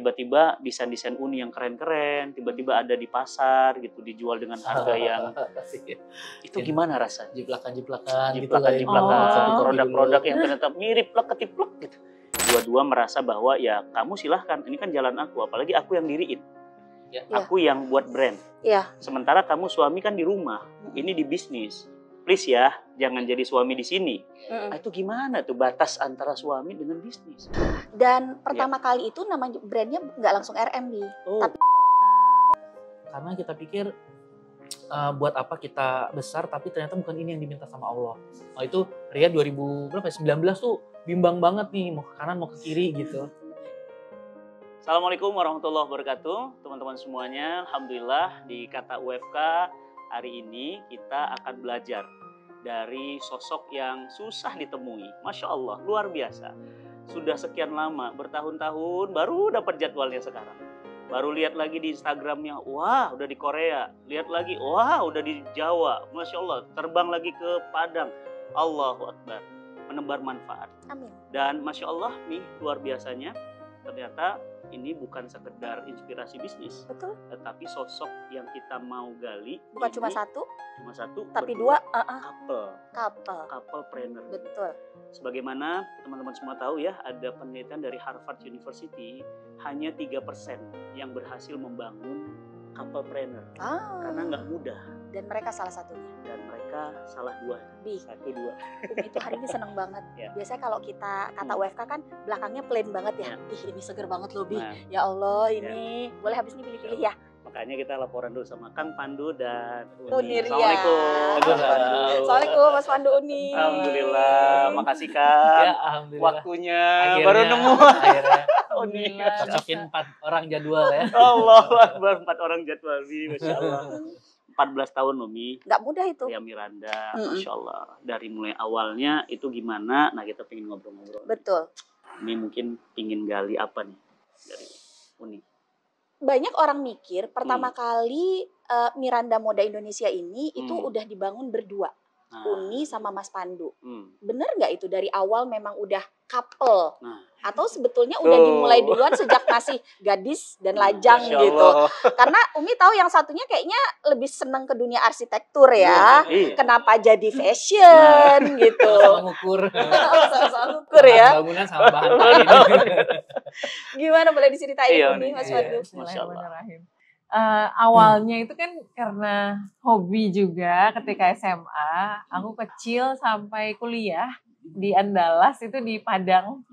tiba-tiba desain-desain uni yang keren-keren, tiba-tiba ada di pasar gitu, dijual dengan harga yang itu gimana rasanya? Jiplakan-jiplakan gitu Jiplakan-jiplakan, produk-produk yang ternyata mirip plek ketiplek gitu. Dua-dua merasa bahwa ya kamu silahkan, ini kan jalan aku, apalagi aku yang diriin. Ya. Aku yang buat brand. Iya. Sementara kamu suami kan di rumah, ini di bisnis. Please ya, jangan jadi suami di sini. Itu gimana tuh batas antara suami dengan bisnis? Dan pertama kali itu nama brandnya nggak langsung RM nih. Tapi karena kita pikir buat apa kita besar tapi ternyata bukan ini yang diminta sama Allah. Itu Ria 2019 tuh bimbang banget nih, mau ke kanan mau ke kiri gitu. Assalamualaikum warahmatullahi wabarakatuh, teman-teman semuanya. Alhamdulillah di Kata UFK hari ini kita akan belajar dari sosok yang susah ditemui. Masya Allah, luar biasa. Sudah sekian lama, bertahun-tahun baru dapat jadwalnya sekarang. Baru lihat lagi di Instagramnya, wah udah di Korea. Lihat lagi, wah udah di Jawa. Masya Allah, terbang lagi ke Padang. Allahu Akbar, menebar manfaat. amin. Dan Masya Allah nih luar biasanya, ternyata ini bukan sekedar inspirasi bisnis. Betul. Tetapi sosok yang kita mau gali. Bukan ini cuma satu, berdua, tapi dua. couple Couple. planner. Betul. Sebagaimana teman-teman semua tahu ya, ada penelitian dari Harvard University, hanya 3% yang berhasil membangun couple planner. Karena nggak mudah. Dan mereka salah satunya. Dan mereka salah dua. Bi. 1, 2. Umi itu hari ini seneng banget. Ya. Biasanya kalau kita kata UFK kan belakangnya plain banget ya. Ih ini seger banget loh Bi. Nah. Ya Allah ini. Boleh habis ini pilih-pilih ya. Makanya kita laporan dulu sama Kang Pandu dan Uni Ria. Assalamualaikum. Kang Pandu. Assalamualaikum Mas Pandu Uni. Alhamdulillah, makasih Kang. Ya alhamdulillah. Waktunya Akhirnya, baru nemu. Akhirnya Uni. cocokin 4 orang jadwal ya. Allahu Akbar, 4 orang jadwal Bi, Masya Allah. 14 tahun loh Mi. Nggak mudah itu. Ria Miranda, Masya Allah. Dari mulai awalnya itu gimana? Nah kita pengen ngobrol-ngobrol. Betul. Mi mungkin ingin gali apa nih dari Uni? Banyak orang mikir pertama kali Miranda Moda Indonesia ini itu udah dibangun berdua. Uni sama Mas Pandu. Bener nggak itu dari awal memang udah couple? Atau sebetulnya udah dimulai duluan sejak masih gadis dan lajang gitu? Karena Umi tahu yang satunya kayaknya lebih seneng ke dunia arsitektur ya. Kenapa jadi fashion gitu? Sama ngukur. Sama ngukur ya. Bangunan sama bahan kain. Gimana boleh diceritain Uni Mas Pandu? Bismillahirrahmanirrahim. Awalnya itu kan karena hobi juga ketika SMA, aku kecil sampai kuliah di Andalas itu di Padang.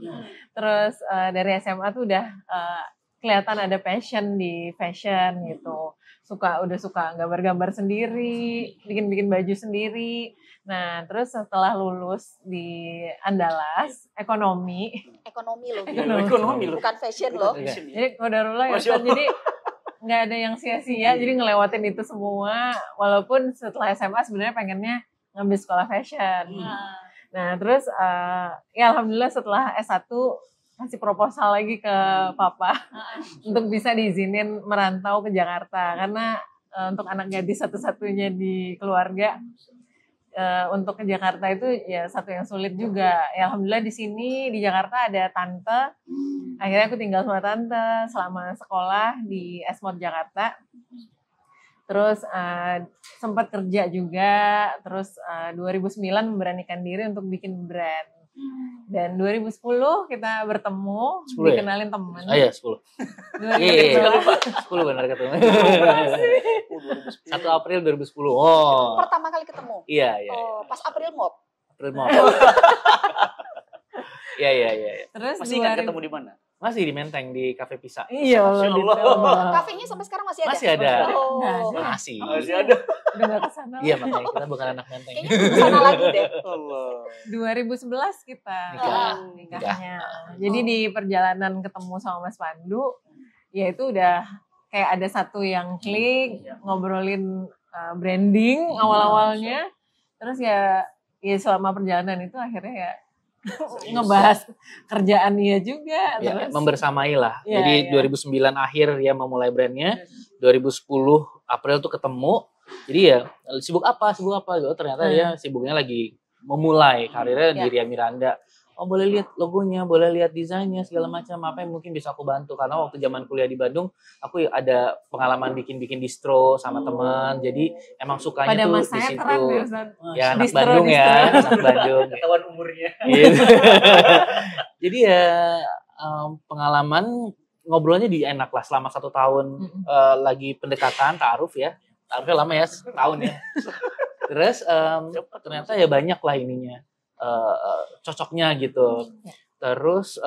Terus dari SMA tuh udah kelihatan ada passion di fashion gitu. Udah suka gambar-gambar sendiri, bikin baju sendiri. Nah, terus setelah lulus di Andalas, ekonomi loh. Ekonomi loh. Bukan fashion loh. Jadi qadarullah ya Ustaz, jadi nggak ada yang sia-sia, jadi ngelewatin itu semua. Walaupun setelah SMA sebenarnya pengennya ngambil sekolah fashion. Nah terus ya alhamdulillah setelah S1 kasih proposal lagi ke papa untuk bisa diizinin merantau ke Jakarta. Karena untuk anak gadis satu-satunya di keluarga, untuk ke Jakarta itu ya satu yang sulit juga. Ya alhamdulillah di sini di Jakarta ada tante. Akhirnya aku tinggal sama tante selama sekolah di Esmod Jakarta. Terus sempat kerja juga. Terus 2009 memberanikan diri untuk bikin brand. Dan 2010 kita bertemu, dikenalin teman. Iya 10. 10 benar ketemu. 1 April 2010. Oh. Pertama kali ketemu. Iya. Oh, pas April Mop. Iya. Terus Masih ingat ketemu di mana? Masih di Menteng di Cafe Pisa. Iya Allah. Kafenya sampai sekarang masih ada? Masih ada. Oh. Masih ada. Udah gak kesana. Iya makanya kita bukan anak Menteng. Kayaknya kesana lagi deh. Allah. 2011 kita nikahnya. Jadi di perjalanan ketemu sama Mas Pandu, ya itu udah kayak ada satu yang klik, ngobrolin branding awal-awalnya. Terus ya selama perjalanan itu akhirnya ya ngebahas kerjaan dia juga. Ya, terus membersamai lah. Ya, jadi ya. 2009 akhir ya memulai brandnya. 2010 April tuh ketemu. Jadi ya sibuk apa gitu. Ternyata dia sibuknya lagi memulai karirnya di Ria Miranda. oh boleh lihat logonya, boleh lihat desainnya, segala macam apa yang mungkin bisa aku bantu. Karena waktu zaman kuliah di Bandung, aku ada pengalaman bikin distro sama teman. Jadi emang sukanya Pada tuh di masanya situ. keren ya Ustaz. Ya anak Distro, Bandung ya, anak Bandung. Ketahuan umurnya. Gitu. Jadi ya pengalaman ngobrolnya di enak lah selama 1 tahun lagi pendekatan ta'aruf ya. Ta'arufnya lama ya, setahun ya. Terus ternyata ya banyak lah ininya cocoknya gitu. Terus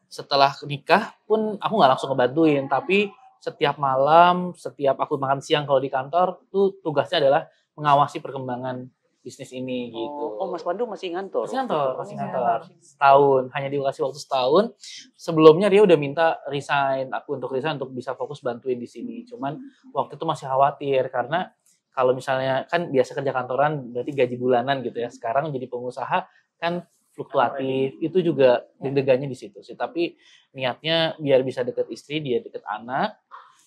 setelah nikah pun aku nggak langsung ngebantuin, tapi setiap malam, setiap aku makan siang kalau di kantor tuh tugasnya adalah mengawasi perkembangan bisnis ini gitu. Oh, Mas Pandu masih ngantor? Masih ngantor. Setahun, hanya dikasih waktu setahun. Sebelumnya dia udah minta resign, aku untuk resign untuk bisa fokus bantuin di sini. Cuman waktu itu masih khawatir karena kalau misalnya kan biasa kerja kantoran berarti gaji bulanan gitu ya. Sekarang jadi pengusaha kan fluktuatif. Itu juga deg-degannya di situ sih. Tapi niatnya biar bisa deket istri, dia deket anak.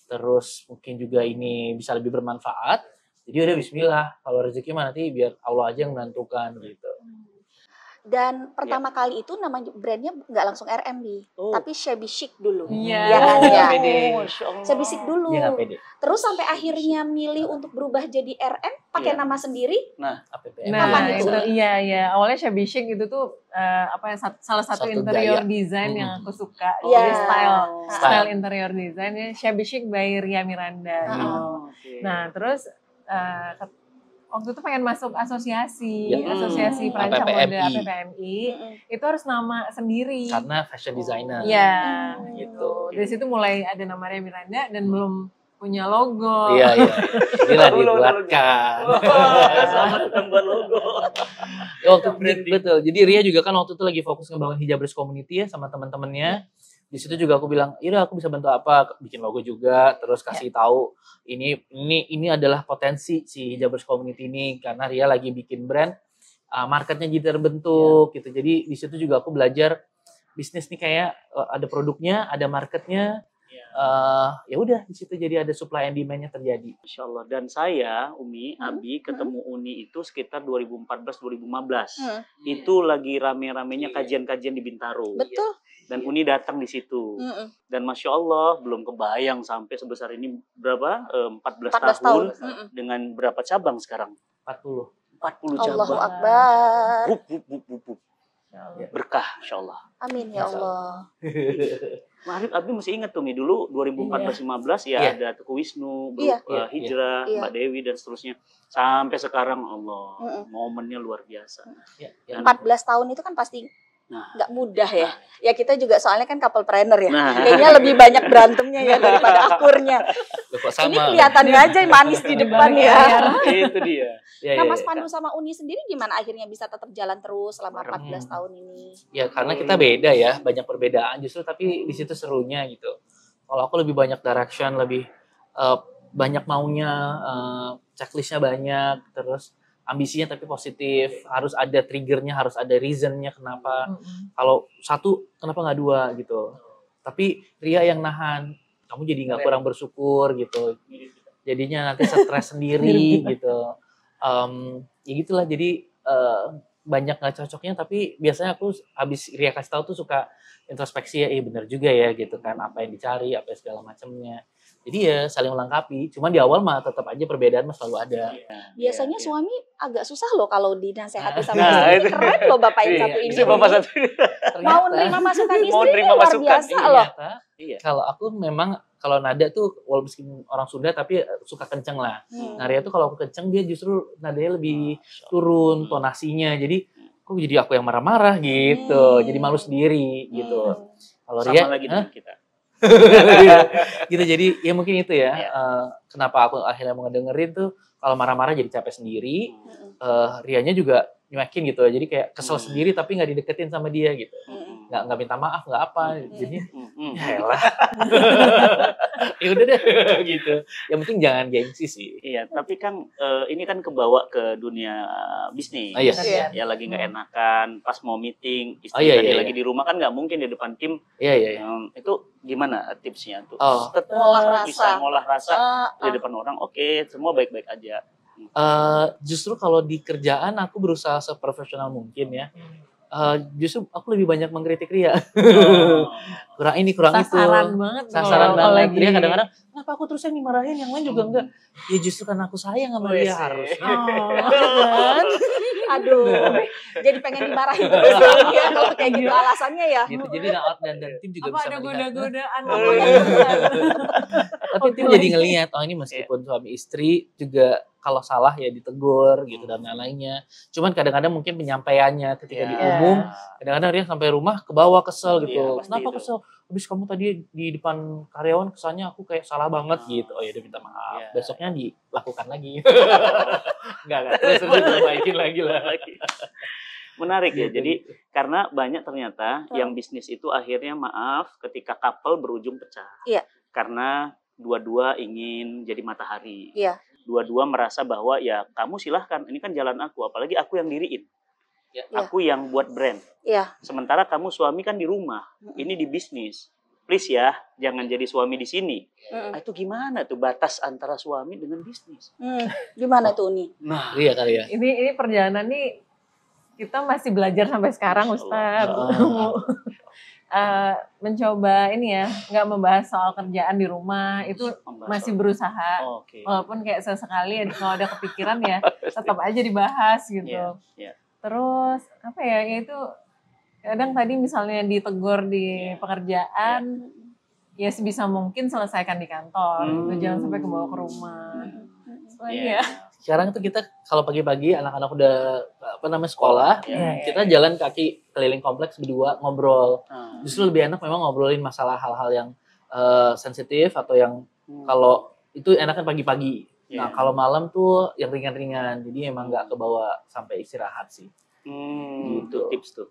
Terus mungkin juga ini bisa lebih bermanfaat. Jadi udah bismillah, kalau rezeki mah nanti biar Allah aja yang menentukan gitu. Dan pertama kali itu nama brandnya nggak langsung RM tapi Shabby Chic dulu. Iya. Ya kan ya. Masya Allah. Shabby Chic dulu. Dia nggak pede. Terus sampai akhirnya milih untuk berubah jadi RM pakai nama sendiri. APPM. Kapan itu? Iya. Awalnya Shabby Chic itu tuh salah satu interior design yang aku suka. Iya. Jadi style interior desainnya Shabby Chic by Ria Miranda. Nah, terus waktu itu pengen masuk asosiasi perancang mode APPMI, itu harus nama sendiri. Karena fashion designer. Iya, gitu. Dari situ mulai ada nama Ria Miranda dan belum punya logo. Iya. Inilah dibuatkan. Selamat datang buat logo. Betul. Jadi Ria juga kan waktu itu lagi fokus ngebangun Hijabers Community ya sama teman-temannya. Di situ juga aku bilang, "Ira, aku bisa bantu apa?" Bikin logo juga, terus kasih tahu ini adalah potensi si Hijabers Community ini karena Ria lagi bikin brand, marketnya jadi terbentuk gitu. Jadi di situ juga aku belajar bisnis nih kayak ada produknya, ada marketnya. Ya udah di situ jadi ada supply and demand-nya terjadi. Masya Allah. Dan saya, Umi, Abi ketemu Uni itu sekitar 2014-2015. Itu lagi rame-ramenya kajian-kajian di Bintaro. Betul. Dan Uni datang di situ. Dan Masya Allah belum kebayang sampai sebesar ini berapa? 14 tahun. Dengan berapa cabang sekarang? 40 cabang. Allahu Akbar. Berkah Insya Allah. Amin ya Allah. Abi masih ingat tuh Mi dulu 2014-15 ya ada Teguh Wisnu, Hijrah, Mbak Dewi dan seterusnya. Sampai sekarang Allah momennya luar biasa. 14 tahun itu kan pasti nggak mudah ya. Ya kita juga soalnya kan couple-planner ya. Kayaknya lebih banyak berantemnya ya daripada akurnya. Ini kelihatannya aja manis di depan ya. Itu dia. Nah Mas Pandu sama Uni sendiri gimana akhirnya bisa tetap jalan terus selama 14 tahun ini? Ya karena kita beda ya, banyak perbedaan justru tapi di situ serunya gitu. Kalau aku lebih banyak direction, lebih banyak maunya, checklistnya banyak, terus ambisinya tapi positif, harus ada triggernya, harus ada reasonnya kenapa. Kalau satu, kenapa nggak dua gitu. Tapi Ria yang nahan, kamu jadi nggak kurang bersyukur gitu. Jadinya nanti stres sendiri gitu. Ya gitulah, jadi banyak nggak cocoknya, tapi biasanya aku habis Ria kasih tahu tuh suka introspeksi ya, benar juga ya gitu kan, apa yang dicari, apa segala macamnya. Jadi ya saling melengkapi. Cuman di awal mah tetap aja perbedaan mah selalu ada. Biasanya suami agak susah loh kalau dinasehati sama istri. Keren loh bapak yang satu ini. Bapak satu ini. Mau nerima masukan istri luar biasa loh. Kalau aku memang kalau nada tuh walaupun orang Sunda tapi suka kenceng lah. Nah Ria tuh kalau aku kenceng dia justru nadanya lebih turun tonasinya. Jadi kok jadi aku yang marah-marah gitu. Jadi malu sendiri gitu. Kalau Ria sama lagi dengan kita. Gitu, jadi ya mungkin itu ya kenapa aku akhirnya mau ngedengerin tuh kalau marah-marah jadi capek sendiri, Rianya juga nyuekin gitu, jadi kayak kesel sendiri tapi nggak dideketin sama dia gitu, nggak minta maaf nggak apa, jadi ya elah ya udah deh gitu, yang penting jangan gengsi sih. Iya, tapi kan ini kan kebawa ke dunia bisnis. Ya lagi nggak enakan, pas mau meeting istri lagi di rumah kan nggak mungkin di depan tim. Itu gimana tipsnya tuh? Tetap bisa ngolah rasa di depan orang. Oke, semua baik-baik aja. Justru kalau di kerjaan aku berusaha seprofesional mungkin ya. Justru aku lebih banyak mengkritik Ria. Oh. Kurang ini, kurang Sasaran itu. banget. Sasaran kalau banget. lagi. Ria kadang-kadang, kenapa aku terus yang dimarahin, yang lain juga enggak? Ya justru karena aku sayang sama Wih, Ria sih. harusnya. Oh. Kan? Aduh, jadi pengen dimarahin terus lagi ya kalau kayak gitu alasannya ya. Gitu. Jadi dan tim juga Apa bisa ada melihat. goda-godaan? Tapi tim jadi ngelihat, oh ini meskipun suami istri juga kalau salah ya ditegur gitu dan lain-lainnya. Cuman kadang-kadang mungkin penyampaiannya ketika di umum, kadang-kadang Ria sampai rumah ke bawah kesel gitu. Iya, Kenapa itu. kesel? Habis kamu tadi di depan karyawan kesannya aku kayak salah banget gitu. Oh ya udah minta maaf. Iya. Besoknya dilakukan lagi. Enggak. Terus diperbaikin lagi lah. Menarik ya. Gitu. Jadi karena banyak ternyata yang bisnis itu akhirnya maaf ketika couple berujung pecah. Iya. Karena dua-dua ingin jadi matahari. Iya. Dua-dua merasa bahwa ya kamu silahkan, ini kan jalan aku, apalagi aku yang diriin. Ya. Aku yang buat brand. Iya. Sementara kamu suami kan di rumah, ini di bisnis. Please ya, jangan jadi suami di sini. Nah, itu gimana tuh batas antara suami dengan bisnis? Gimana tuh Uni? Nah, Iya kali ya. Ini perjalanan nih kita masih belajar sampai sekarang, Ustadz. Mencoba ini ya, nggak membahas soal kerjaan di rumah, itu masih berusaha. Oke. Walaupun kayak sesekali kalau ada kepikiran ya tetap aja dibahas gitu. Iya. Terus apa ya, itu kadang tadi misalnya ditegur di pekerjaan, ya sebisa mungkin selesaikan di kantor, gitu. Jangan sampai kebawa ke rumah. Ya. Sekarang tuh kita kalau pagi-pagi anak-anak udah sekolah, kita jalan kaki keliling kompleks berdua ngobrol. Justru lebih enak memang ngobrolin masalah hal-hal yang sensitif atau yang kalau itu enaknya pagi-pagi. Nah kalau malam tuh yang ringan-ringan, jadi emang nggak kebawa sampai istirahat sih. Gitu tips tuh.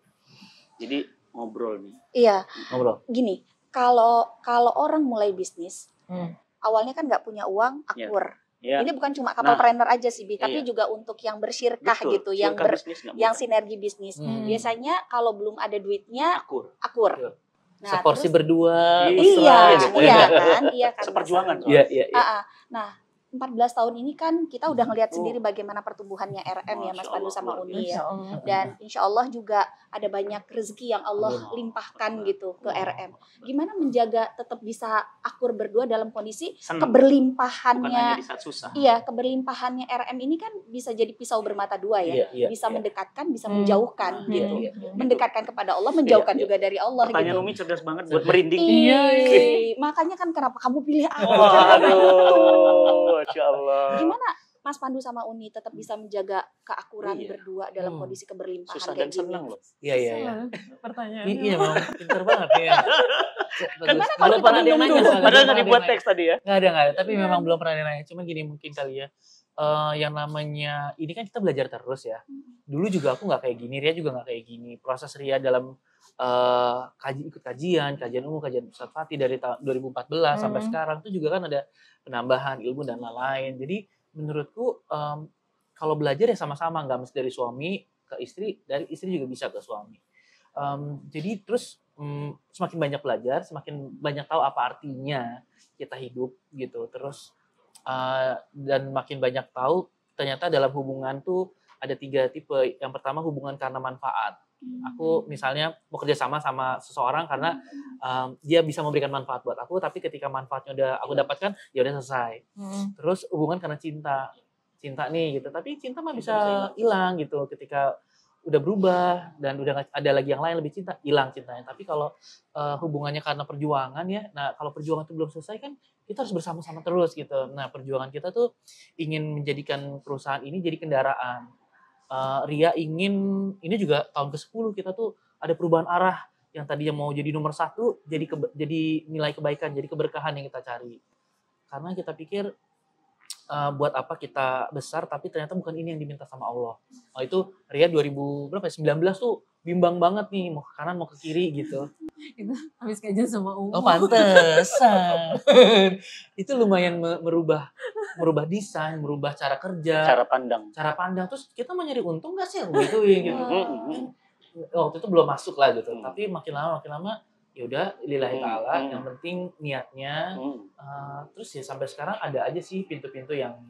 Jadi ngobrol nih. Iya. Ngobrol. Gini, kalau orang mulai bisnis, awalnya kan nggak punya uang, akur. Yeah. Ini bukan cuma couple planner aja sih, Bi, tapi juga untuk yang bersyirkah gitu, yang sinergi bisnis. Biasanya kalau belum ada duitnya, akur. Nah, seporsi terus, berdua. Iya kan. Seperjuangan. Iya. Nah, 14 tahun ini kan kita udah ngelihat sendiri bagaimana pertumbuhannya RM ya Mas Pandu sama Uni ya. Dan insya Allah juga ada banyak rezeki yang Allah limpahkan gitu ke RM. Gimana menjaga tetap bisa akur berdua dalam kondisi keberlimpahannya. Bukan hanya di saat susah. Iya, keberlimpahannya RM ini kan bisa jadi pisau bermata dua ya. Bisa mendekatkan, bisa menjauhkan gitu. Mendekatkan kepada Allah, menjauhkan juga dari Allah. Pertanyaan gitu. Umi cerdas banget buat merinding. Iya. Makanya kan kenapa kamu pilih aku? Masya Allah. Gimana Mas Pandu sama Uni tetap bisa menjaga keakuran berdua dalam kondisi keberlimpahan susah kayak dan senang loh. Iya. Pertanyaannya. Iya, memang pinter banget ya. Gimana kalau kita pernah minum nanya dulu? soalnya. Padahal nggak dibuat teks tadi ya. Nggak ada. Tapi memang belum pernah nanya. Cuman gini mungkin kali ya. Yang namanya ini kan kita belajar terus ya. Dulu juga aku nggak kayak gini, Ria juga nggak kayak gini. Proses Ria dalam ikut kajian umum, kajian Ustadz Fatih dari tahun 2014 sampai sekarang itu juga kan ada penambahan ilmu dan lain-lain. Jadi menurutku kalau belajar ya sama-sama, nggak mesti dari suami ke istri, dari istri juga bisa ke suami. Jadi terus semakin banyak belajar, semakin banyak tahu apa artinya kita hidup gitu. Terus dan makin banyak tahu ternyata dalam hubungan tuh ada 3 tipe. Yang pertama hubungan karena manfaat. Aku misalnya mau kerja sama seseorang karena dia bisa memberikan manfaat buat aku, tapi ketika manfaatnya udah aku dapatkan ya udah selesai. Terus hubungan karena cinta nih gitu, tapi cinta mah bisa hilang gitu ketika udah berubah dan udah gak ada lagi yang lain lebih cinta, hilang cintanya. Tapi kalau hubungannya karena perjuangan ya, nah kalau perjuangan itu belum selesai kan kita harus bersama-sama terus gitu. Nah perjuangan kita tuh ingin menjadikan perusahaan ini jadi kendaraan. Ria ingin, ini juga tahun ke-10 kita tuh ada perubahan arah, yang tadinya mau jadi nomor 1 jadi nilai kebaikan, jadi keberkahan yang kita cari. Karena kita pikir buat apa kita besar tapi ternyata bukan ini yang diminta sama Allah. Itu Ria 2019 tuh bimbang banget nih, mau ke kanan mau ke kiri gitu. Itu habis kajian sama Umu. Oh pantesan. Itu lumayan merubah desain, merubah cara kerja, cara pandang. Terus kita mau nyari untung nggak sih gitu. Waktu itu belum masuk lah gitu. Tapi makin lama ya udah lillahi ta'ala, yang penting niatnya. Terus ya sampai sekarang ada aja sih pintu-pintu yang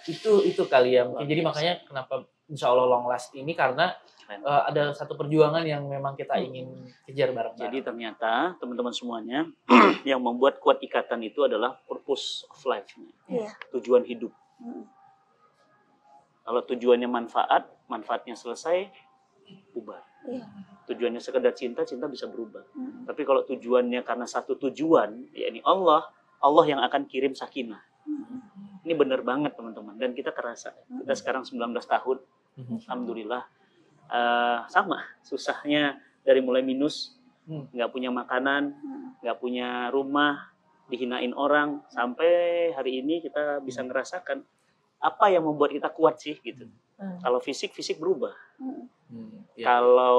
itu kali ya mungkin. Jadi makanya kenapa insya Allah long last ini, karena keren. Ada satu perjuangan yang memang kita ingin kejar bareng-bareng. Jadi ternyata teman-teman semuanya yang membuat kuat ikatan itu adalah purpose of life, Iya. tujuan hidup. Kalau tujuannya manfaatnya selesai, bubar. Iya. Tujuannya sekedar cinta bisa berubah. Tapi kalau tujuannya karena satu tujuan, yakni Allah yang akan kirim sakinah. Ini benar banget teman-teman. Dan kita kerasa. Kita sekarang 19 tahun. Alhamdulillah. Sama susahnya dari mulai minus, nggak punya makanan, nggak punya rumah, dihinain orang, sampai hari ini kita bisa ngerasakan apa yang membuat kita kuat sih gitu. Kalau fisik berubah. Kalau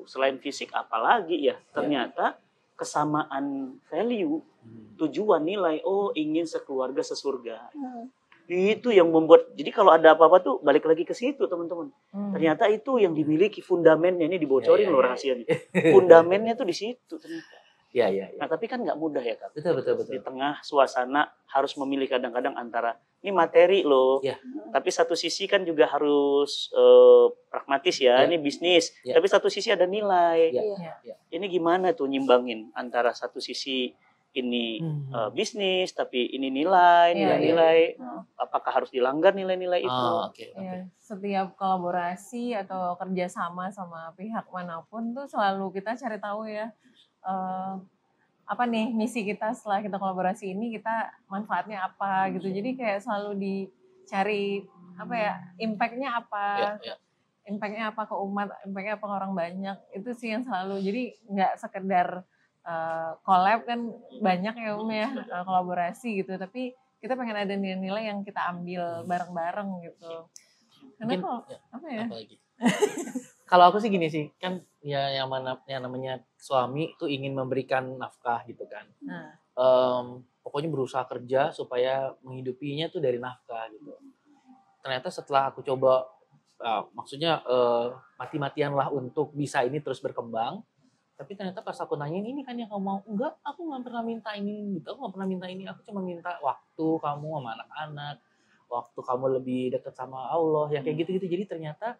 selain fisik apalagi ya, ternyata kesamaan value, tujuan, nilai, ingin sekeluarga sesurga. Itu yang membuat, jadi kalau ada apa-apa tuh balik lagi ke situ teman-teman. Ternyata itu yang dimiliki fundamennya, ini dibocorin loh rahasianya. Fundamennya tuh di situ ternyata. Iya. Nah tapi kan nggak mudah ya Kak. Betul. Di tengah suasana harus memilih kadang-kadang antara ini materi loh. Ya. Tapi satu sisi kan juga harus pragmatis ya. Ini bisnis. Ya. Tapi satu sisi ada nilai. Ya. Ini gimana tuh nyimbangin antara satu sisi ini bisnis, tapi ini nilai. Apakah harus dilanggar nilai-nilai itu? Okay. Ya, setiap kolaborasi atau kerjasama sama pihak manapun tuh selalu kita cari tahu ya. Apa nih misi kita setelah kita kolaborasi ini, kita manfaatnya apa gitu. Jadi kayak selalu dicari apa ya, impact-nya apa. Impact-nya apa ke umat, impact-nya apa ke orang banyak. Itu sih yang selalu. Jadi nggak sekedar collab kan banyak ya ya kolaborasi gitu, tapi kita pengen ada nilai-nilai yang kita ambil bareng-bareng gitu. Karena kalau apa ya? Kalau aku sih gini sih, kan ya yang namanya suami itu ingin memberikan nafkah gitu kan. Pokoknya berusaha kerja supaya menghidupinya tuh dari nafkah gitu. Ternyata setelah aku coba, maksudnya mati-matian lah untuk bisa ini terus berkembang. Tapi ternyata pas aku nanyain, ini kan yang kamu mau? Enggak, aku nggak pernah minta ini gitu. Aku nggak pernah minta ini. Aku cuma minta waktu kamu sama anak-anak, waktu kamu lebih dekat sama Allah, ya kayak gitu-gitu. Jadi ternyata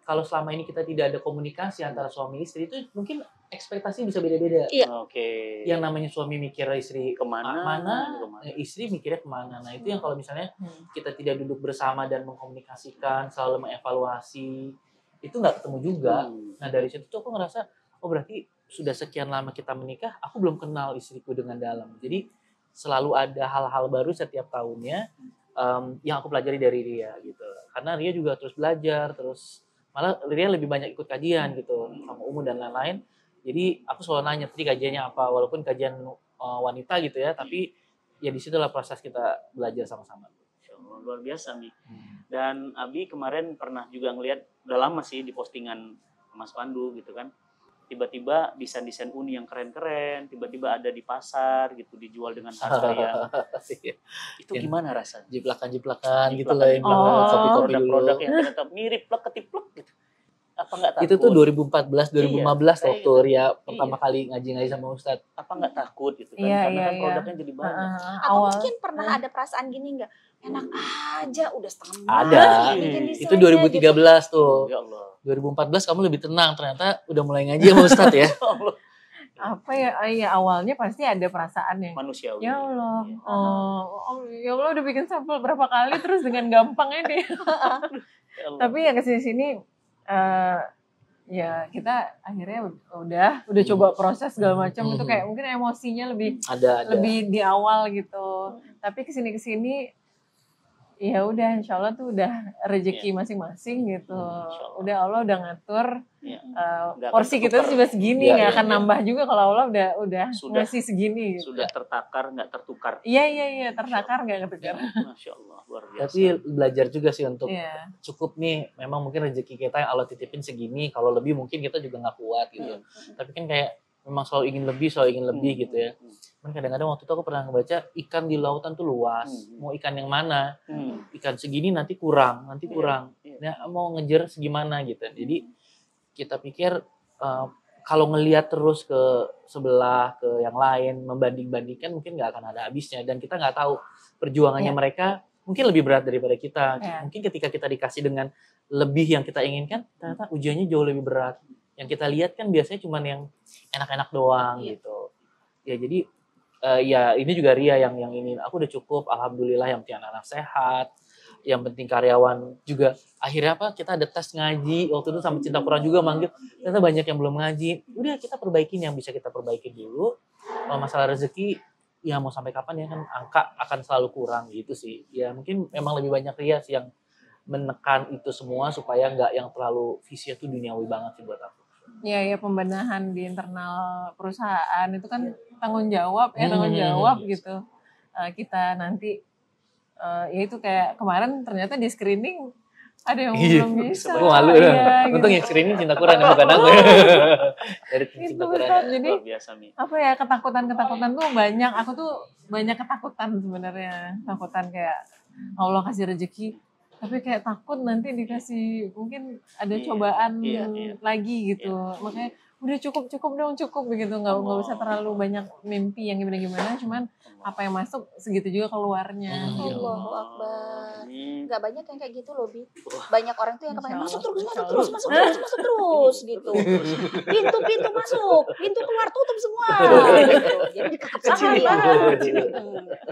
kalau selama ini kita tidak ada komunikasi antara suami istri, itu mungkin ekspektasi bisa beda-beda. Iya. Oke. Yang namanya suami mikir istri kemana, istri mikirnya kemana. Nah itu yang kalau misalnya kita tidak duduk bersama dan mengkomunikasikan, selalu mengevaluasi, itu nggak ketemu juga. Nah dari situ tuh aku ngerasa, oh berarti sudah sekian lama kita menikah, aku belum kenal istriku dengan dalam. Jadi selalu ada hal-hal baru setiap tahunnya yang aku pelajari dari Ria gitu. Karena Ria juga terus belajar, terus malah Ria lebih banyak ikut kajian gitu sama Umu dan lain-lain. Jadi aku selalu nanya tadi kajiannya apa, walaupun kajian wanita gitu ya, tapi ya disitulah proses kita belajar sama-sama. Luar biasa nih. Dan Abi kemarin pernah juga ngelihat, udah lama sih di postingan Mas Pandu gitu kan. Tiba-tiba desain-desain uni yang keren-keren, tiba-tiba ada di pasar gitu, dijual dengan harga yang itu gimana rasanya? Jiplakan gitu lah, kopi-kopi dulu. Produk yang ternyata mirip plek ketiplek gitu. Apa nggak takut? Itu tuh 2014, 2015 waktu Ria pertama kali ngaji sama Ustadz. Apa nggak takut gitu kan? Karena kan produknya jadi banyak. Atau mungkin pernah ada perasaan gini nggak? Enak aja, udah setengah ada. Itu 2013 gitu. Tuh. Ya Allah. 2014 kamu lebih tenang, ternyata udah mulai ngaji sama Ustadz ya. Apa ya, awalnya pasti ada perasaan ya. Manusiawi. Ya Allah, ya Allah udah bikin sampel berapa kali terus dengan gampangnya deh. Tapi ya kesini-sini ya kita akhirnya udah coba proses segala macam itu kayak mungkin emosinya lebih lebih di awal gitu. Tapi kesini ya udah insya Allah tuh udah rezeki masing-masing gitu. Udah Allah udah ngatur porsi kita tuh juga segini, nggak akan nambah juga kalau Allah udah ngasih segini. Gitu. Sudah tertakar nggak tertukar. Iya tertakar nggak ketukar. Masya Allah luar biasa. Tapi belajar juga sih untuk cukup nih. Memang mungkin rezeki kita yang Allah titipin segini. Kalau lebih mungkin kita juga nggak kuat gitu. Tapi kan kayak memang selalu ingin lebih gitu ya. Cuman kadang-kadang waktu itu aku pernah ngebaca ikan di lautan tuh luas. Mau ikan yang mana? Ikan segini nanti kurang. Nah, mau ngejar segimana gitu. Jadi kita pikir kalau ngelihat terus ke sebelah, ke yang lain, membanding-bandingkan mungkin nggak akan ada habisnya. Dan kita nggak tahu perjuangannya mereka mungkin lebih berat daripada kita. Iya. Mungkin ketika kita dikasih dengan lebih yang kita inginkan, ternyata ujiannya jauh lebih berat. Yang kita lihat kan biasanya cuman yang enak-enak doang gitu. Ya jadi ya ini juga Ria yang ini. Aku udah cukup, alhamdulillah, yang penting anak-anak sehat, yang penting karyawan juga. Akhirnya kita ada tes ngaji waktu itu sama Cinta Quran juga manggil, ternyata banyak yang belum ngaji. Udah kita perbaikin yang bisa kita perbaiki dulu. Kalau masalah rezeki ya mau sampai kapan ya, kan angka akan selalu kurang gitu sih. Ya mungkin memang lebih banyak Ria sih yang menekan itu semua supaya nggak yang terlalu visinya tuh duniawi banget sih buat aku. Ya pembenahan di internal perusahaan itu kan tanggung jawab gitu. Kita nanti ya itu kayak kemarin ternyata di screening ada yang belum bisa. Aku malu ya. Untung yang screening Cinta Quran ya, bukan aku. Dari Cinta Quran. Jadi apa ya, ketakutan tuh banyak. Aku tuh banyak ketakutan sebenarnya. Takutan kayak Allah kasih rezeki, tapi kayak takut nanti dikasih mungkin ada cobaan lagi gitu. Makanya udah cukup begitu, nggak usah terlalu banyak mimpi yang gimana, cuman apa yang masuk segitu juga keluarnya. Allahu Akbar. Nggak banyak yang kayak gitu loh, Bi. Banyak orang tuh yang kepengen masuk terus gitu. Pintu masuk, pintu keluar tutup semua. Gitu. Jadi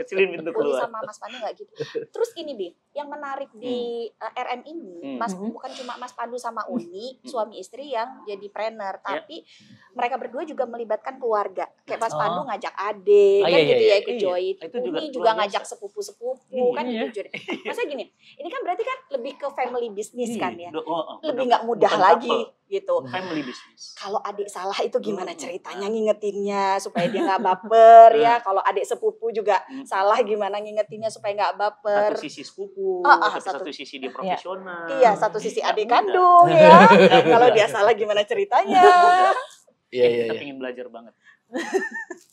kecilin pintu Uni keluar. sama Mas Pandu nggak gitu. Terus ini, Bi, yang menarik di RM ini, bukan cuma Mas Pandu sama Uni, suami istri yang jadi trainer, tapi mereka berdua juga melibatkan keluarga. Kayak Mas Pandu ngajak adik, kan gitu ya, ikut join. Uni juga ngajak sepupu-sepupu, kan gitu. Masa gini, ini kan berarti kan lebih ke family business kan ya. Lebih nggak mudah lagi gitu. Family business. Kalau adik salah itu gimana ceritanya ngingetinnya supaya dia nggak baper ya. Kalau adik sepupu juga salah gimana ngingetinnya supaya nggak baper. Satu sisi sepupu, tapi satu sisi dia profesional. Iya, satu sisi adik kandung ya. Kalau dia salah gimana ceritanya. Iya. Kita pengen belajar banget.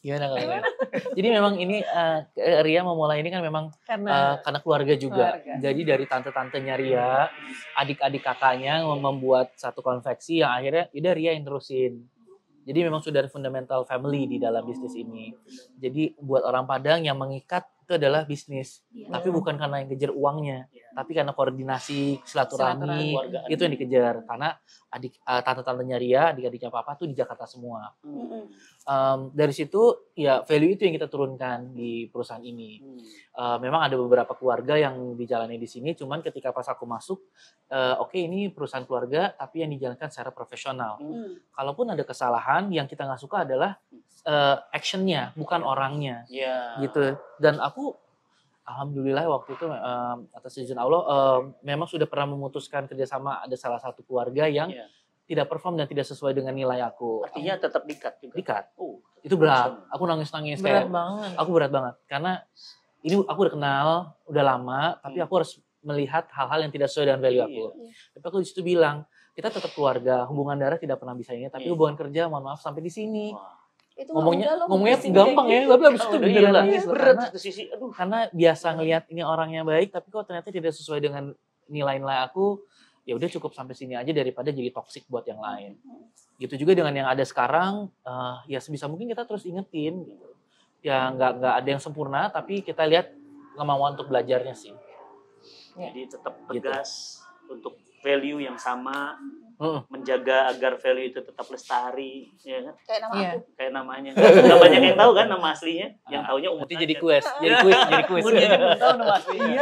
Gimana? Jadi memang ini Ria memulai ini kan memang karena keluarga juga. Jadi dari tante-tantenya Ria, adik-adik kakaknya membuat satu konveksi yang akhirnya udah Ria yang terusin. Jadi memang sudah ada fundamental family di dalam bisnis ini. Jadi buat orang Padang yang mengikat itu adalah bisnis, tapi bukan karena yang kejar uangnya, tapi karena koordinasi, silaturahmi, itu yang dikejar. Karena tante-tantenya Ria, adik-adiknya Papa tuh di Jakarta semua. Dari situ ya value itu yang kita turunkan di perusahaan ini. Memang ada beberapa keluarga yang dijalani di sini, cuman ketika pas aku masuk, oke, ini perusahaan keluarga tapi yang dijalankan secara profesional. Kalaupun ada kesalahan, yang kita nggak suka adalah actionnya, bukan orangnya, gitu. Dan aku alhamdulillah waktu itu atas izin Allah memang sudah pernah memutuskan kerjasama, ada salah satu keluarga yang tidak perform dan tidak sesuai dengan nilai aku. Artinya tetap dikat juga. Dikat. Itu berat. Aku nangis-nangis kayak. Banget. Aku berat banget karena ini aku udah kenal udah lama, tapi aku harus melihat hal-hal yang tidak sesuai dengan value aku. Tapi aku di situ bilang, kita tetap keluarga, hubungan darah tidak pernah bisa ini, tapi hubungan kerja mohon maaf sampai di sini. Itu ngomongnya gampang ya, tapi abis itu beneran nangis berat satu sisi. Karena biasa ngelihat ini orangnya baik, tapi kok ternyata tidak sesuai dengan nilai-nilai aku. Ya udah cukup sampai sini aja daripada jadi toksik buat yang lain. Gitu juga dengan yang ada sekarang, ya sebisa mungkin kita terus ingetin. Gitu. Ya nggak ada yang sempurna, tapi kita lihat kemauan untuk belajarnya sih. Jadi tetap tegas untuk value yang sama, menjaga agar value itu tetap lestari, ya kan? Kayak nama aku. Kayak namanya. Nggak banyak yang tahu kan nama aslinya. Yang taunya umum. Nanti jadi kuis. Dia tahu nama aslinya.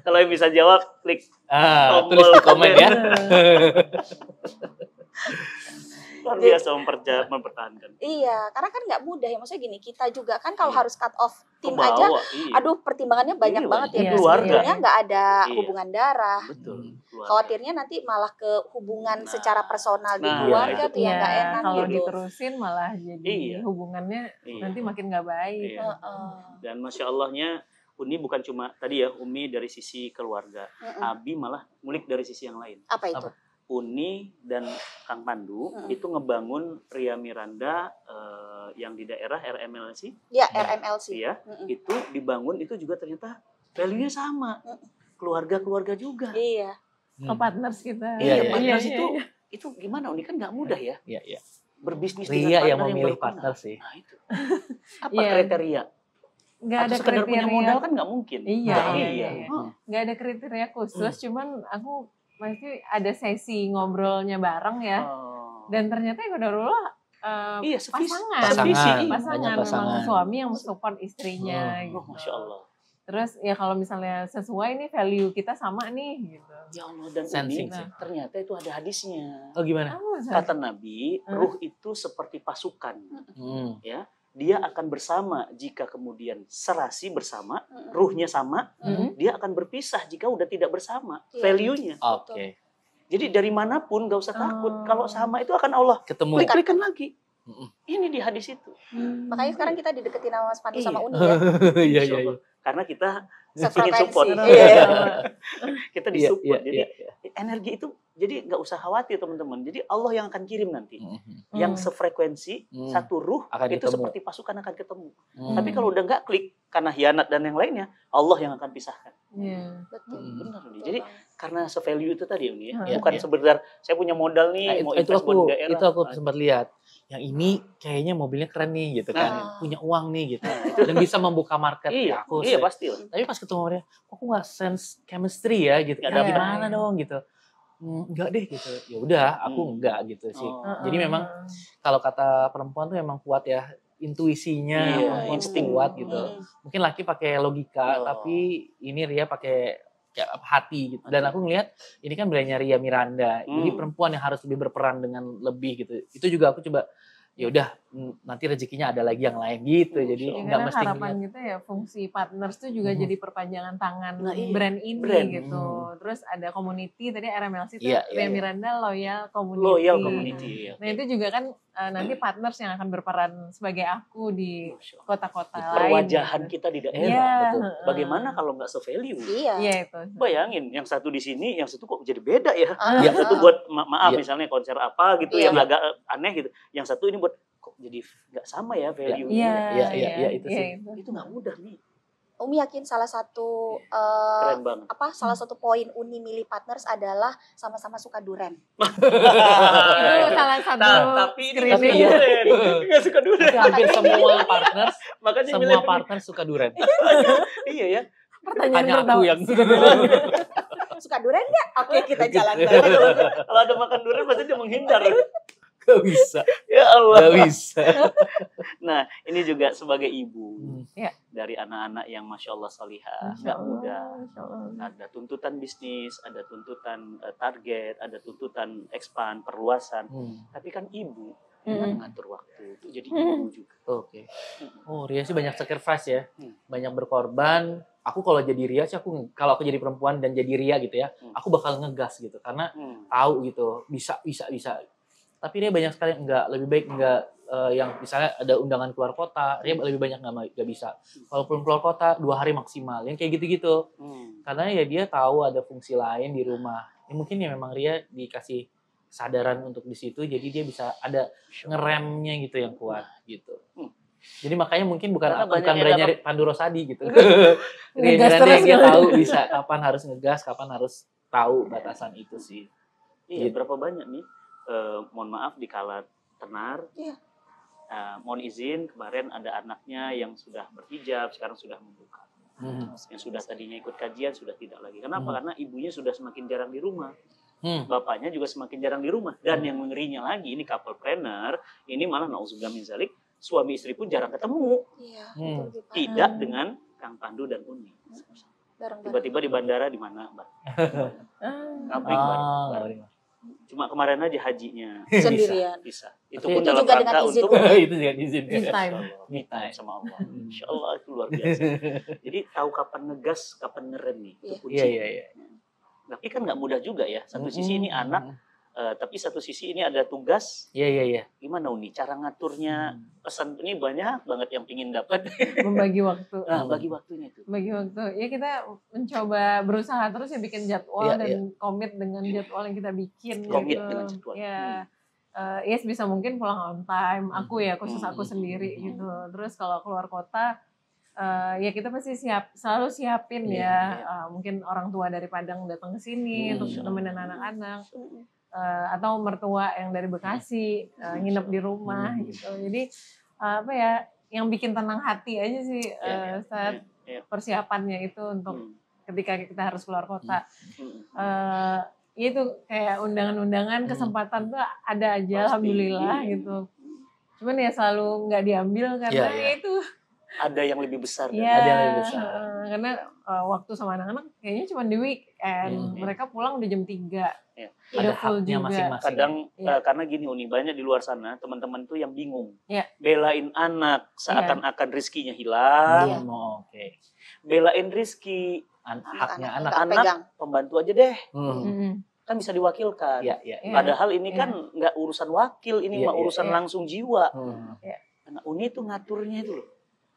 Kalau yang bisa jawab, klik tulis di komen ya. Luar biasa mempertahankan. Iya, karena kan nggak mudah ya. Maksudnya gini, kita juga kan kalau harus cut off tim aja, aduh pertimbangannya banyak banget ya. Keluarga nggak ada hubungan darah. Betul. Khawatirnya nanti malah ke hubungan secara personal di keluarga tuh yang nggak enak kalau gitu. diterusin malah jadi hubungannya nanti makin nggak baik. Dan Masya Allahnya, Uni bukan cuma tadi ya, Umi dari sisi keluarga. Abi malah ngulik dari sisi yang lain. Apa itu? Uni dan Kang Pandu itu ngebangun Ria Miranda yang di daerah RMLC. Ya, RMLC. Ya, itu dibangun itu juga ternyata value-nya sama. Keluarga-keluarga juga. Iya. Partners kita. Iya, partners itu gimana? Uni kan nggak mudah ya. Iya. Berbisnis Ria dengan yang partner memilih baru partner kenal. sih. Nah, itu. Apa kriteria? nggak Atau ada sekedar punya kriteria. modal kan nggak mungkin. Iya, Nah, iya, iya. iya. Nggak ada kriteria khusus, cuman aku pasti ada sesi ngobrolnya bareng ya. Oh. Dan ternyata ya qadarullah Iya, pasangan, sevisi, iya. pasangan, Banyak memang pasangan. suami yang mensupport istrinya Oh, gitu. Masya Allah. Terus ya kalau misalnya sesuai nih value kita sama nih gitu. Ya Allah, dan Sensing ini sih. ternyata itu ada hadisnya. Oh gimana? Apa maksudnya? Kata Nabi, ruh itu seperti pasukan. Hmm. Ya, dia akan bersama jika kemudian serasi bersama, ruhnya sama, dia akan berpisah jika udah tidak bersama. Iya. Value-nya. Oke. Jadi dari manapun gak usah takut. Kalau sama itu akan Allah Ketemu. klik-klikan lagi. Mm-mm. Ini di hadis itu. Makanya sekarang kita dideketin sama Mas Pandu sama Iya. Uni ya. Iya, Insya iya, Allah. Karena kita ingin Sefrekuensi. support. Iya. Kita iya. disupport. Iya, Jadi iya, iya. energi itu jadi nggak usah khawatir teman-teman. Jadi Allah yang akan kirim nanti. Mhm. Yang sefrekuensi, satu ruh Akan itu ketemu. seperti pasukan akan ketemu. Hmm. Tapi kalau udah nggak klik karena hianat dan yang lainnya, Allah yang akan pisahkan. Iya. Betul. Benar nih. Betul Jadi banget. karena se-value itu tadi Uni ya. Iya, Bukan iya. sebentar saya punya modal nih Nah, mau itu invest aku di daerah. itu aku sempat lihat. Yang ini kayaknya mobilnya keren nih gitu kan. Nah. Punya uang nih gitu. Dan bisa membuka market. Iya, Ya, aku iya pasti lah. Tapi pas ketemu dia, kok aku nggak sense chemistry ya gitu. Nggak Ya, dapet. gimana dong gitu. Enggak deh gitu. Ya udah, aku enggak gitu sih. Oh. Jadi memang kalau kata perempuan tuh emang kuat ya intuisinya, Iya, perempuan tuh insting. kuat gitu. Mungkin laki pakai logika, Oh. tapi ini Ria pakai kayak hati gitu. Dan aku ngelihat ini kan brandnya Ria Miranda. Jadi perempuan yang harus lebih berperan dengan lebih gitu. Itu juga aku coba ya udah nanti rezekinya ada lagi yang lain gitu. Jadi Ya, nggak karena mesti harapan ngeliat. kita ya fungsi partners tuh juga jadi perpanjangan tangan Nah, iya. brand ini Brand. gitu. Terus ada community tadi RMLC tuh Iya, Ria iya. Miranda Loyal Community. Loyal community. Ya. Nah itu juga kan nanti partners yang akan berperan sebagai aku di Masya Allah. kota-kota lain. Perwajahan gitu. kita di daerah. Iya. betul. Bagaimana kalau nggak se-value? Iya. Iya itu. Bayangin, yang satu di sini, yang satu kok jadi beda ya. Ah, Yang satu buat maaf Iya. misalnya konser apa gitu Iya. yang agak aneh gitu. Yang satu ini buat kok jadi nggak sama ya value-nya. Iya, Iya, itu sih. Itu nggak mudah nih. Umi yakin salah satu Keren banget. salah satu poin Uni milih partners adalah sama-sama suka duren. Itu salah satu Tapi ini nggak screening. suka durian. Nggak suka durian. Tapi hampir semua partners, Makanya semua milih partners suka duren. Iya ya. Pertanyaan Hanya pertama. aku yang Suka duren nggak? Oke, kita jalan Tapi bareng. kalau ada makan durian pasti dia menghindar. gak bisa, Ya Allah. gak bisa. Nah, ini juga sebagai ibu Ya. dari anak-anak yang masya Allah salihah, Masya nggak Allah, mudah. Masya Allah. Ada tuntutan bisnis, ada tuntutan target, ada tuntutan expand, perluasan. Tapi kan ibu yang mengatur waktu itu jadi ibu juga. Oke. Oh, Ria sih banyak sacrifice ya. Hmm. Banyak berkorban. Aku kalau jadi Ria sih kalau aku jadi perempuan dan jadi Ria gitu ya, aku bakal ngegas gitu karena tahu gitu, bisa. Tapi Ria banyak sekali lebih baik enggak yang misalnya ada undangan keluar kota, Ria lebih banyak nggak bisa. Kalaupun keluar kota 2 hari maksimal, yang kayak gitu-gitu. Karena ya dia tahu ada fungsi lain di rumah. Ya mungkin ya memang Ria dikasih kesadaran untuk di situ, jadi dia bisa ada ngeremnya gitu yang kuat gitu. Jadi makanya mungkin Karena bukan banyak yang brandnya Pandu Rosadi gitu. Ria Ngegas Miranda terus yang dia gitu. tahu bisa kapan harus ngegas, kapan harus tahu batasan itu sih. Iya, Gitu. berapa banyak nih? Mohon maaf di kala tenar. Iya. Mohon izin kemarin ada anaknya yang sudah berhijab, sekarang sudah membuka. Yang sudah tadinya ikut kajian sudah tidak lagi. Kenapa? Karena ibunya sudah semakin jarang di rumah. Bapaknya juga semakin jarang di rumah. Dan yang mengerinya lagi, ini couple planner, ini malah na'udzubillah min zalik, suami istri pun jarang ketemu. Iya, Hmm. itu lebih parah. Tidak dengan Kang Pandu dan Uni. Bareng-bareng. Tiba-tiba di bandara di mana, Mbak? Ngabring bareng. Cuma kemarin aja hajinya Sendirian. bisa. Itu Tapi pun itu dalam juga dengan rangka izin. untuk Itu juga izin. Me time. me time sama Allah. Insya Allah itu luar biasa. Jadi tahu kapan ngegas, kapan ngerem nih. Itu Iya. kunci. Iya. Tapi kan nggak mudah juga ya. Satu sisi ini anak, tapi satu sisi ini ada tugas. Iya. Gimana Uni? Cara ngaturnya pesan ini banyak banget yang pingin dapat. Membagi waktu. Nah, bagi waktunya itu. Bagi waktu. Ya kita mencoba berusaha terus ya bikin jadwal Iya, dan komit dengan jadwal yang kita bikin. Komit gitu. dengan jadwal. Ya. Ya sebisa mungkin pulang on time. Aku ya khusus aku sendiri gitu. Terus kalau keluar kota ya kita pasti selalu siapin ya. Mungkin orang tua dari Padang datang ke sini untuk nemenin anak-anak. Atau mertua yang dari Bekasi nginep di rumah gitu. Jadi apa ya yang bikin tenang hati aja sih saat persiapannya itu untuk ketika kita harus keluar kota. Itu kayak undangan-undangan kesempatan tuh ada aja. Pasti, alhamdulillah gitu. Cuman ya selalu nggak diambil karena itu ada yang lebih besar. Ada yang lebih besar. Karena waktu sama anak-anak kayaknya cuma di weekend. Mereka pulang udah jam 3. Ada haknya masing-masing. Kadang karena gini Uni, banyak di luar sana teman-teman tuh yang bingung. Belain anak seakan-akan rizkinya hilang. Belain rizki. Haknya anak pembantu aja deh. Kan bisa diwakilkan. Padahal ini kan nggak urusan wakil, ini mah urusan langsung jiwa. Nah, Uni tuh ngaturnya itu loh.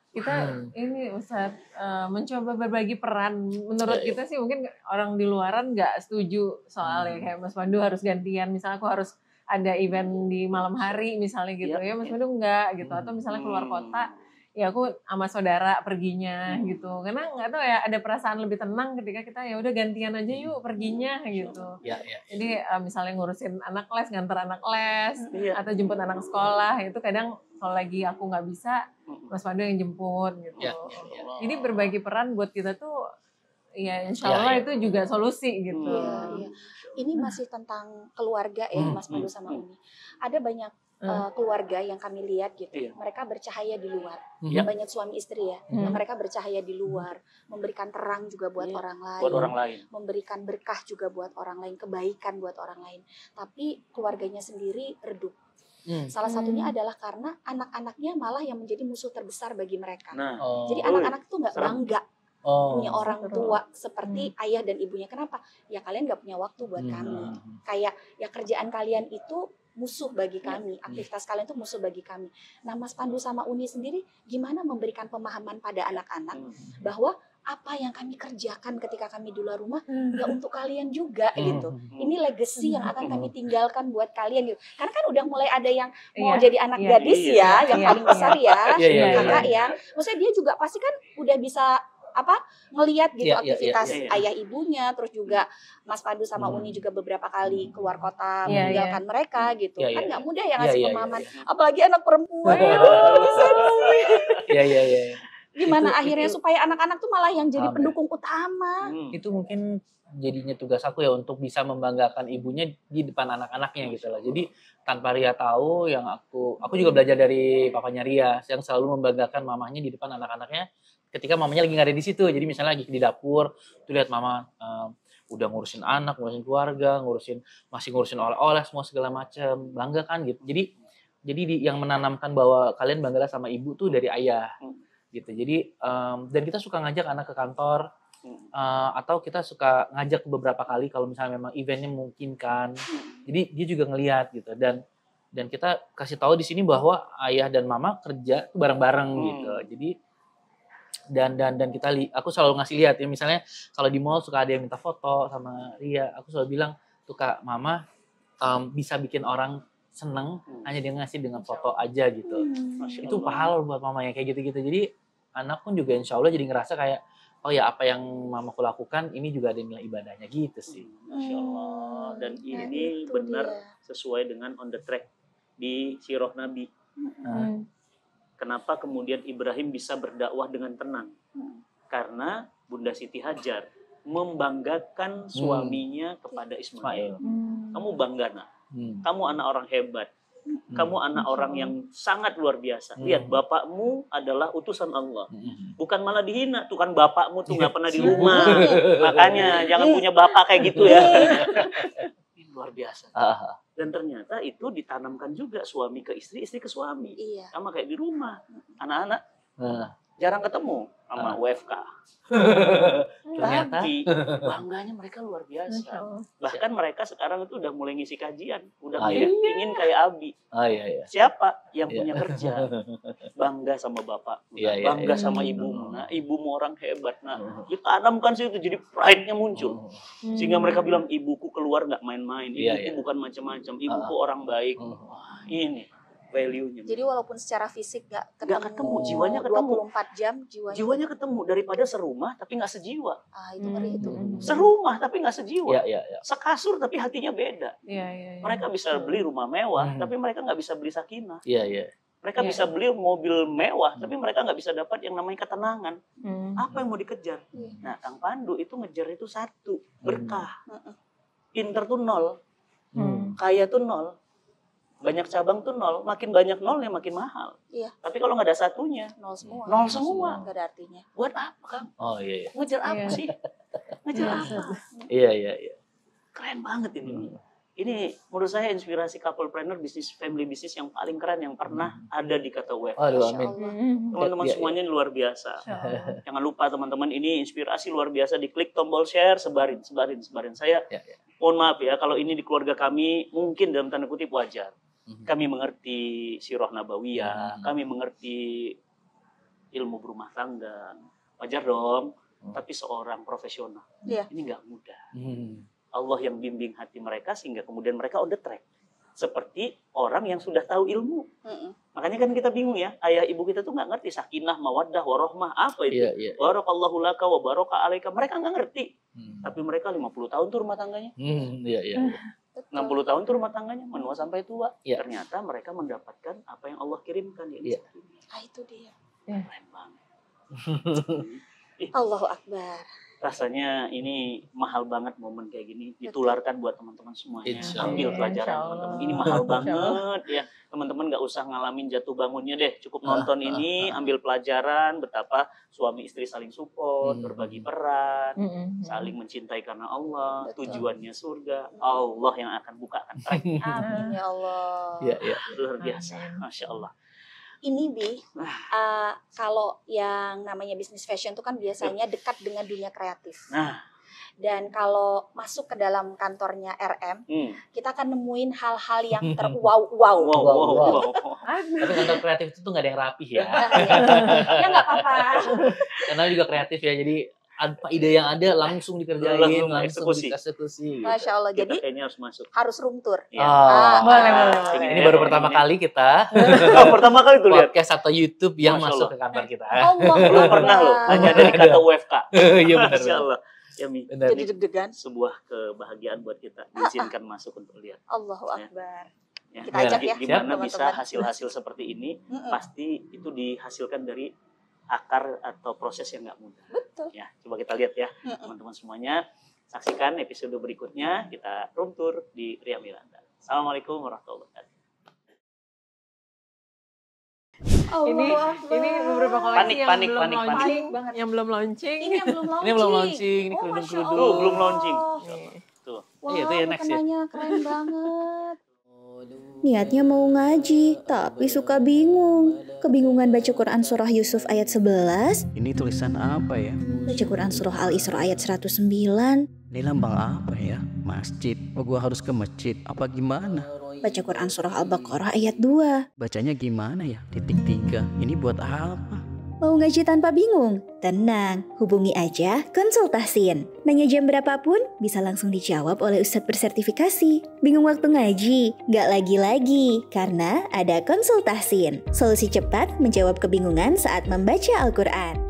Kita ini Ustadz mencoba berbagi peran. Menurut kita sih mungkin orang di luaran nggak setuju soalnya kayak Mas Pandu harus gantian. Misalnya aku harus ada event di malam hari misalnya gitu ya Mas Pandu enggak gitu. Atau misalnya keluar kota ya aku sama saudara perginya gitu. Karena nggak tahu ya ada perasaan lebih tenang ketika kita ya udah gantian aja yuk perginya gitu. Jadi misalnya ngurusin anak les, nganter anak les atau jemput anak sekolah itu kadang kalau lagi aku nggak bisa Mas Pandu yang jemput gitu. Jadi berbagi peran buat kita tuh ya insya Allah itu juga solusi gitu. Ini masih tentang keluarga ya Mas Pandu sama Uni. Ada banyak keluarga yang kami lihat gitu, mereka bercahaya di luar, banyak suami istri ya, mereka bercahaya di luar, memberikan terang juga buat orang lain, memberikan berkah juga buat orang lain, kebaikan buat orang lain, tapi keluarganya sendiri redup. Salah satunya adalah karena anak-anaknya malah yang menjadi musuh terbesar bagi mereka. Jadi anak-anak tuh nggak bangga punya orang tua seperti ayah dan ibunya. Kenapa? Ya kalian nggak punya waktu buat kami. Kayak ya kerjaan kalian itu musuh bagi kami, aktivitas kalian itu musuh bagi kami. Nah, Mas Pandu sama Uni sendiri gimana memberikan pemahaman pada anak-anak bahwa apa yang kami kerjakan ketika kami di luar rumah ya untuk kalian juga gitu. Ini legacy yang akan kami tinggalkan buat kalian gitu. Karena kan udah mulai ada yang mau jadi anak gadis yang paling besar kakak ya. Maksudnya dia juga pasti kan udah bisa ngelihat gitu aktivitas ayah ibunya, terus juga Mas Pandu sama Uni juga beberapa kali keluar kota meninggalkan mereka gitu. Kan nggak mudah ya ngasih pemahaman, apalagi anak perempuan. Gimana akhirnya supaya anak-anak tuh malah yang jadi pendukung utama? Itu mungkin jadinya tugas aku ya untuk bisa membanggakan ibunya di depan anak-anaknya gitu loh. Jadi tanpa Ria tahu, yang aku juga belajar dari papanya Ria yang selalu membanggakan mamahnya di depan anak-anaknya ketika mamanya lagi nggak ada di situ. Jadi misalnya lagi di dapur, tuh lihat mama udah ngurusin anak, ngurusin keluarga, masih ngurusin oleh-oleh semua segala macam, bangga kan gitu. Jadi yang menanamkan bahwa kalian banggalah sama ibu tuh dari ayah gitu. Jadi dan kita suka ngajak anak ke kantor. Atau kita suka ngajak beberapa kali kalau misalnya memang eventnya memungkinkan. Jadi dia juga ngelihat gitu, dan kita kasih tahu di sini bahwa ayah dan mama kerja bareng-bareng gitu. Jadi dan aku selalu ngasih lihat ya, misalnya kalau di mall suka ada yang minta foto sama Ria, aku selalu bilang tuh Kak, mama bisa bikin orang seneng hanya dengan ngasih dengan foto aja gitu. Itu pahala buat mama yang kayak gitu-gitu. Jadi anak pun juga insya Allah jadi ngerasa kayak oh ya, apa yang mamaku lakukan ini juga ada nilai ibadahnya gitu sih. Masya Allah. Dan ini benar sesuai dengan on the track di sirah Nabi. Kenapa kemudian Ibrahim bisa berdakwah dengan tenang? Karena Bunda Siti Hajar membanggakan suaminya kepada Ismail. Kamu bangga nak? Kamu anak orang hebat. Kamu anak orang yang sangat luar biasa. Lihat, bapakmu adalah utusan Allah. Bukan malah dihina. Tuh kan bapakmu tuh nggak pernah di rumah. Makanya jangan punya bapak kayak gitu ya. Ini luar biasa. Dan ternyata itu ditanamkan juga suami ke istri, istri ke suami. Sama kayak di rumah. Anak-anak jarang ketemu sama WFK. Tapi bangganya mereka luar biasa. Bahkan mereka sekarang itu udah mulai ngisi kajian, udah ingin kayak Abi. Siapa yang punya kerja bangga sama bapak, bangga sama ibumu, nah ibumu orang hebat, nah ditanamkan sih itu, jadi pride-nya muncul, sehingga mereka bilang ibuku keluar nggak main-main, ibuku bukan macam-macam, ibuku orang baik. Ini value-nya. Jadi walaupun secara fisik gak ketemu, jiwanya ketemu 24 jam, jiwanya ketemu, daripada serumah tapi nggak sejiwa. Itu ngeri itu. Serumah tapi nggak sejiwa. Sekasur tapi hatinya beda. Iya. Mereka bisa beli rumah mewah, tapi mereka nggak bisa beli sakinah. Mereka Iya. bisa beli mobil mewah, tapi mereka nggak bisa dapat yang namanya ketenangan. Apa yang mau dikejar? Iya. Nah, Kang Pandu itu ngejar itu satu, berkah. Heeh. Pinter tuh 0, Hmm. kaya tuh 0, banyak cabang tuh 0, makin banyak nolnya makin mahal. Iya. Tapi kalau nggak ada satunya, Nol semua. 0 semua. Nggak ada artinya. Buat apa, Kang? Oh iya iya. Ngejar apa Iya. sih? Ngejar Iya. apa? Iya iya iya. Keren banget ini. Ini menurut saya inspirasi couple planner, bisnis family bisnis yang paling keren yang pernah ada di Kata WFK. Aduh Masya amin. Allah. Teman-teman Iya, semuanya ini luar biasa. Insyaallah. Jangan lupa teman-teman, ini inspirasi luar biasa. Diklik tombol share, sebarin. Saya Ya, ya. mohon maaf ya kalau ini di keluarga kami mungkin dalam tanda kutip wajar. Kami mengerti sirah nabawiyah, kami mengerti ilmu berumah tangga. Wajar dong. Tapi seorang profesional Iya. ini nggak mudah. Hmm. Allah yang bimbing hati mereka sehingga kemudian mereka on the track. Seperti orang yang sudah tahu ilmu. Mm-mm. Makanya kan kita bingung ya, ayah ibu kita tuh nggak ngerti sakinah, mawaddah, warohmah, apa itu? Iya iya. Barakallahu laka wa baraka alaika. Mereka nggak ngerti. Hmm. Tapi mereka 50 tahun tuh rumah tangganya. Iya iya. Betul. 60 tahun tuh rumah tangganya, menua sampai tua. Iya. Ternyata mereka mendapatkan apa yang Allah kirimkan. Ya, Iya. Ah, itu dia. Keren banget. Allahu Akbar. Rasanya ini mahal banget momen kayak gini. Ditularkan buat teman-teman semuanya. Insya Ambil Allah. pelajaran Insya Allah. teman-teman. Ini mahal Insya Allah. banget ya. Teman-teman nggak usah ngalamin jatuh bangunnya deh. Cukup nonton ini, ambil pelajaran betapa suami istri saling support, berbagi peran, saling mencintai karena Allah, Betul. tujuannya surga. Allah yang akan bukakan track. Amin ya Allah. Iya iya. Luar biasa. Amin. Masya Allah. Ini Bi, kalau yang namanya bisnis fashion itu kan biasanya dekat dengan dunia kreatif. Nah. Dan kalau masuk ke dalam kantornya RM, kita akan nemuin hal-hal yang Wow, wow, wow. Tapi kantor kreatif itu tuh nggak ada yang rapih ya. Ya nggak apa-apa. Karena juga kreatif ya, jadi apa ide yang ada langsung dikerjain, Langsung langsung eksekusi. dieksekusi. Gitu. Masya Allah. Kita Jadi kayaknya harus masuk. harus room tour. Ya. Boleh. Ini baru pertama kali kita Pertama kali tuh lihat. podcast atau YouTube yang Masya masuk Allah. ke kantor kita. Allah Belum pernah loh. Hanya ada di Kata WFK. Iya benar. Masya Allah. Ya, Mi. Benar. Jadi deg-degan. Sebuah kebahagiaan buat kita diizinkan masuk untuk lihat. Allahu Ya. Akbar. Ya. Kita ajak ya, Di mana teman-teman. bisa hasil-hasil seperti ini Mm-mm. pasti itu dihasilkan dari akar atau proses yang nggak mudah. Betul. Ya, coba kita lihat ya Mm-mm. teman-teman semuanya. Saksikan episode berikutnya kita room tour di Ria Miranda. Assalamualaikum warahmatullahi wabarakatuh. Ini beberapa koleksi yang Panik, belum panik. launching, Panik banget. yang belum launching. Ini yang belum launching. Ini belum launching, ini Oh, kerudung-kerudung. Masya Tuh, Allah. belum launching. Nih. Tuh. Wah, Iya, itu ya next ya. mukenanya keren banget. Niatnya mau ngaji, tapi suka bingung. Kebingungan baca Quran surah Yusuf ayat 11, Ini tulisan apa ya? baca Quran surah Al-Isra ayat 109, Ini lambang apa ya? Masjid. Oh, gua harus ke masjid. Apa gimana? baca Quran surah Al-Baqarah ayat 2. Bacanya gimana ya? Titik 3. Ini buat apa? Mau ngaji tanpa bingung? Tenang, hubungi aja Konsultasin. Nanya jam berapapun, bisa langsung dijawab oleh ustadz bersertifikasi. Bingung waktu ngaji? Gak lagi-lagi, karena ada Konsultasin. Solusi cepat menjawab kebingungan saat membaca Al-Quran.